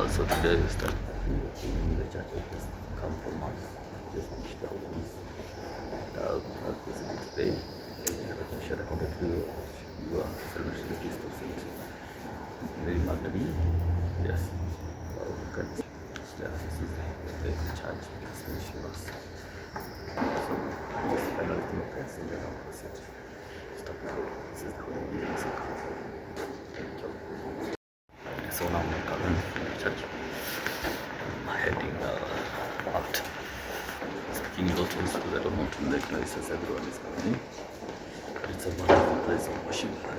So today we start in the church. I just come from us, just reached out basically today. I shared a contact with you are celebrating the feast of Saint Mary Magdalene. Yes. Yes, this is the church that's finishing us. So just final thing of prayers and then I'll proceed. Stop. This is the Holy Music. Thank you. So now I'm coming from the church. I'm heading out. Speaking in local because I don't want to make noises. Everyone is coming in. It's a wonderful place of worship. I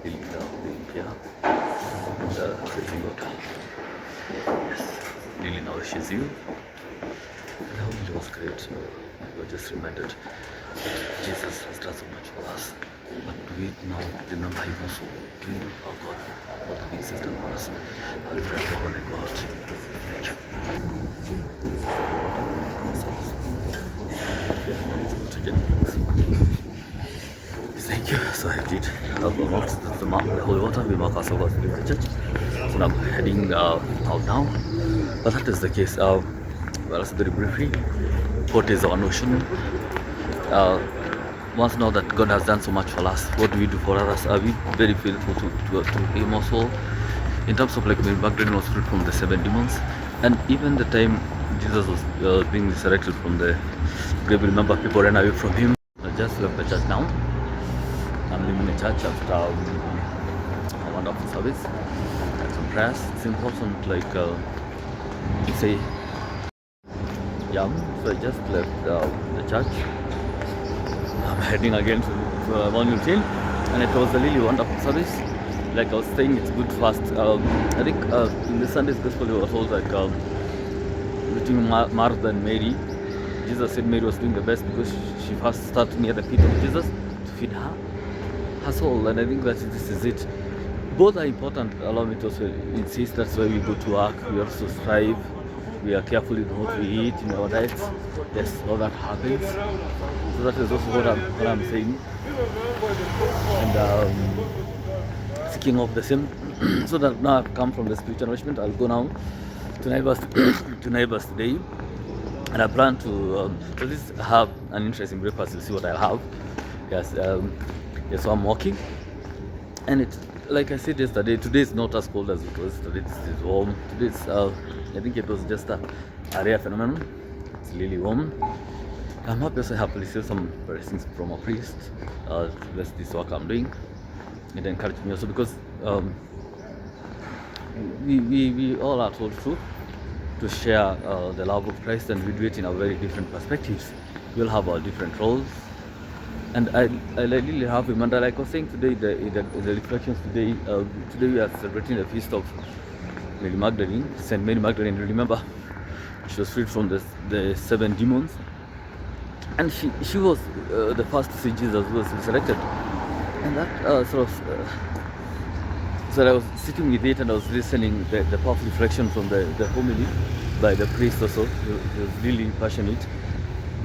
really love being here and praising God. Yes, really nourishes you. And how it was great. We were just reminded that Jesus has done so much for us. But we now remember Him also doing our God, what the things He's done for us. I'll pray for Holy God. Thank you. Thank you. So I did the holy water. We mark ourselves in the church. So now I'm heading out now. But that is the case. Well, that's very briefly. What is our notion? Once now that God has done so much for us, what do we do for others? Are we very faithful to Him also? In terms of like Mary Magdalene was freed from the 7 demons, and even the time Jesus was being resurrected from the grave, remember people ran away from Him. I just left the church now. I'm leaving the church after a wonderful service and some prayers. It's important, like say, yeah. So I just left the church. I'm heading again to one routine, and it was a really wonderful service. Like I was saying, it's good fast. I think in the Sunday's Gospel we were told like between Martha and Mary, Jesus said Mary was doing the best because she first started near the feet of Jesus to feed her soul, and I think that this is it. Both are important. Allow me to also insist that's why we go to work. We also strive. We are careful in what we eat in our diets. Yes, all that happens. So that is also what I'm saying. And seeking of the same. So that now I've come from the spiritual nourishment. I'll go now to neighbors today, and I plan to at least have an interesting breakfast. You'll see what I'll have. Yes. Yes. So I'm walking, and it's like I said yesterday. Today is not as cold as it was yesterday. This is warm. Today is I think it was just a rare phenomenon. It's really warm. I'm happy also have received some blessings from a priest. Bless this work I'm doing. It encouraged me also because we all are told to share the love of Christ, and we do it in our very different perspectives. We'll have our different roles. And I really have him, and like I was saying today, the reflections today, today we are celebrating the feast of Mary Magdalene, Saint Mary Magdalene. Remember, she was freed from the 7 demons, and she was the first to see Jesus who was resurrected. And that so I was sitting with it and I was listening the powerful reflection from the homily by the priest also. He was really passionate.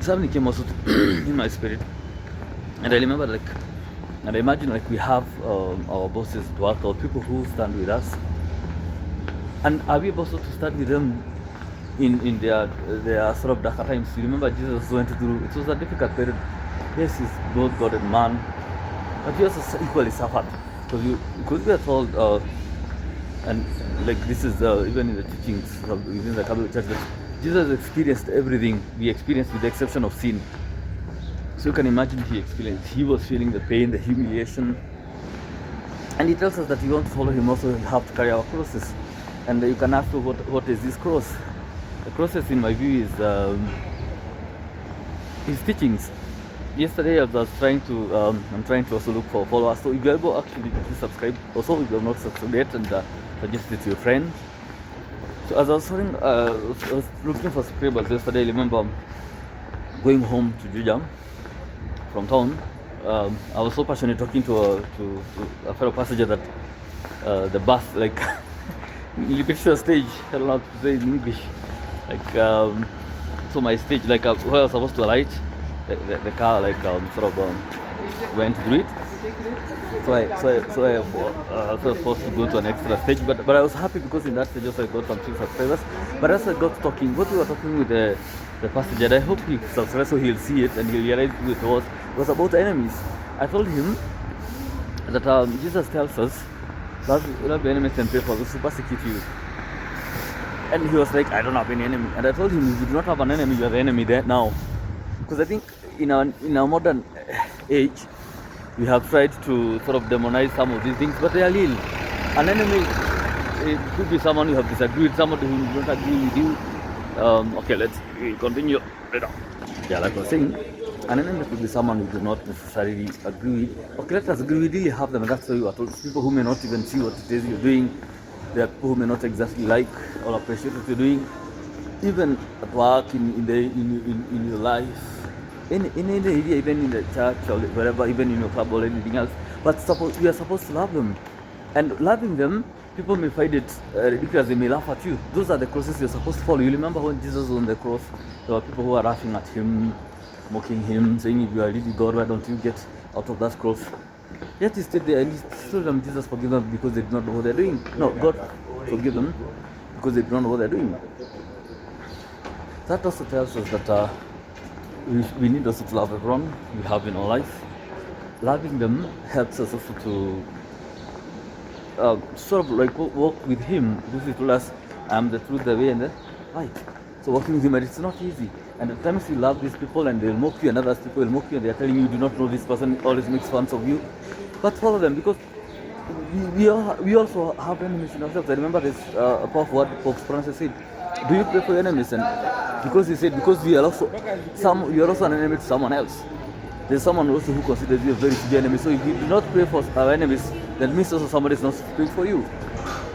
Something came also in my spirit. And I remember and I imagine we have our bosses at work or people who stand with us. And are we also to stand with them in their sort of darker times? You remember Jesus went through, it was a difficult period. Yes, he's both God and man, but he also equally suffered. Because we are told, and like this is even in the teachings within the Catholic Church, that Jesus experienced everything we experienced with the exception of sin. So you can imagine he was feeling the pain, the humiliation. And he tells us that if you want to follow him also, you have to carry our crosses. And you can ask what is this cross? The crosses in my view is his teachings. Yesterday I was trying to, I'm trying to also look for followers. So if you're able actually to subscribe, also if you have not subscribed yet, and suggest it to your friends. So as I was looking for subscribers yesterday, I remember going home to Juja from town. I was so passionate talking to a fellow passenger that the bus, like, you picture a stage, I don't know how to say in English, like, so my stage, like, where I was supposed to alight, the car, like, sort of went through it. So I was forced to go to an extra stage, but I was happy because in that stage also I got some few subscribers. But as I got talking, what we were talking with the pastor, I hope he subscribes so he'll see it and he'll realize who it was about enemies. I told him that Jesus tells us, love your enemies and pray for those who persecute you. And he was like, I don't have any enemy. And I told him, if you do not have an enemy, you are the enemy there now. Because I think in our modern age, we have tried to sort of demonize some of these things, but they are real. An enemy, it could be someone you have disagreed with, somebody who don't agree with you. Okay, let's continue. Yeah, like I was saying, an enemy could be someone you do not necessarily agree with. Okay, let us agree, we really have them, and that's why you are told. People who may not even see what it is you're doing. There are people who may not exactly like or appreciate what you're doing. Even at work, in your life, in any area, even in the church or wherever, even in your club or anything else. But we are supposed to love them. And loving them, people may find it ridiculous, they may laugh at you. Those are the crosses you're supposed to follow. You remember when Jesus was on the cross, there were people who were laughing at him, mocking him, saying, if you are really God, why don't you get out of that cross? Yet he stayed there and he told them, Jesus forgive them because they do not know what they're doing. No, God forgive them because they do not know what they're doing. That also tells us that we need also to love everyone we have in our life. Loving them helps us also to sort of like walk with him, because he told us, I am the truth, the way and the light. So walking with him, it's not easy. And at times you love these people and they'll mock you, and others people will mock you and they're telling you do not know this person, always makes fun of you. But follow them, because we also have enemies in ourselves. I remember this powerful word Pope Francis said, do you pray for your enemies? And because he said, because you are also an enemy to someone else. There's someone also who considers you a very severe enemy. So if you do not pray for our enemies, then means also somebody is not praying for you.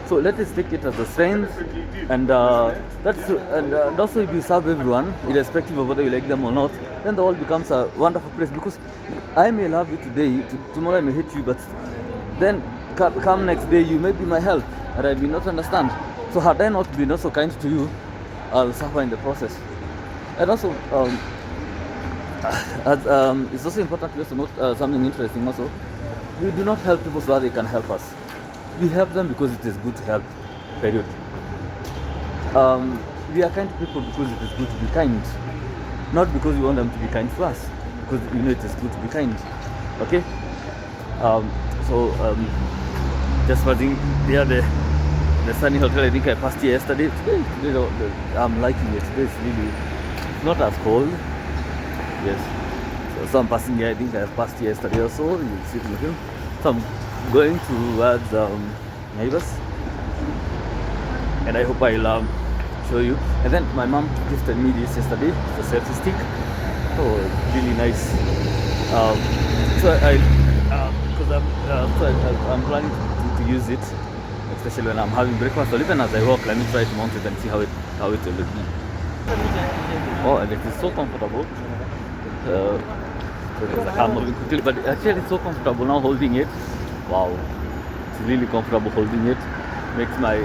So let us take it as a strength, and also if you serve everyone, irrespective of whether you like them or not, then the world becomes a wonderful place. Because I may love you today, tomorrow I may hate you, but then come next day you may be my help, and I will not understand. So had I not been also kind to you, I'll suffer in the process. And also, it's also important to us to note something interesting also. We do not help people so that they can help us. We help them because it is good to help, period. We are kind to people because it is good to be kind. Not because we want them to be kind to us, because we know it is good to be kind. Okay? Just passing there, the sunny hotel, I think I passed here yesterday. Today, I'm liking it. Today it's not as cold. Yes. So I'm passing here, I think I passed here yesterday also. You see it in the film. So I'm going towards neighbors, and I hope I'll show you. And then my mom gifted me this yesterday. It's a selfie stick. Oh, really nice. I'm planning to use it, especially when I'm having breakfast, or even as I walk. Let me try to mount it and see how it will look. Oh, and it is so comfortable. But actually it's so comfortable now holding it. Wow, it's really comfortable holding it. Makes my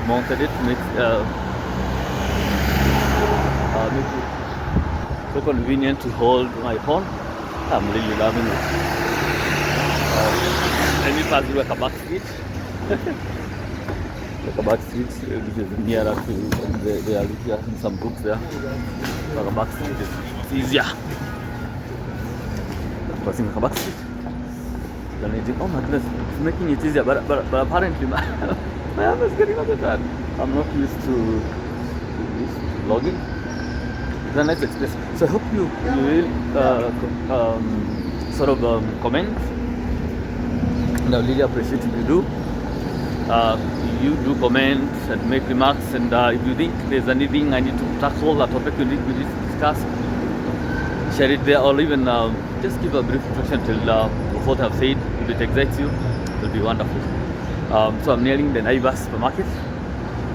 mounted it, makes it so convenient to hold my phone. I'm really loving it. Let me pass through a back street. Like a back street, which is nearer to they are looking some books there. Like a back street is easier. Crossing a back street. Oh my goodness, it's making it easier, but apparently my arm is getting on the bad. I'm not used to this vlogging. It's a nice experience. So I hope you will comment, and I really appreciate if you do. You do comment and make remarks, and if you think there's anything I need to tackle, a topic we need to discuss, share it there, or even just give a brief introduction till what I've said. If it excites you, it will be wonderful. So I'm nearing the Nairobi supermarket.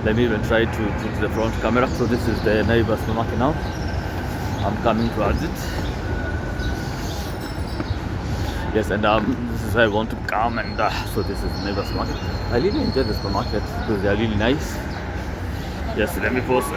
Let me even try to put the front camera. So this is the Nairobi supermarket now. I'm coming towards it. Yes, and this is where I want to come, and so this is the Nairobi supermarket. I really enjoy the supermarket because they are really nice. Yes, let me post.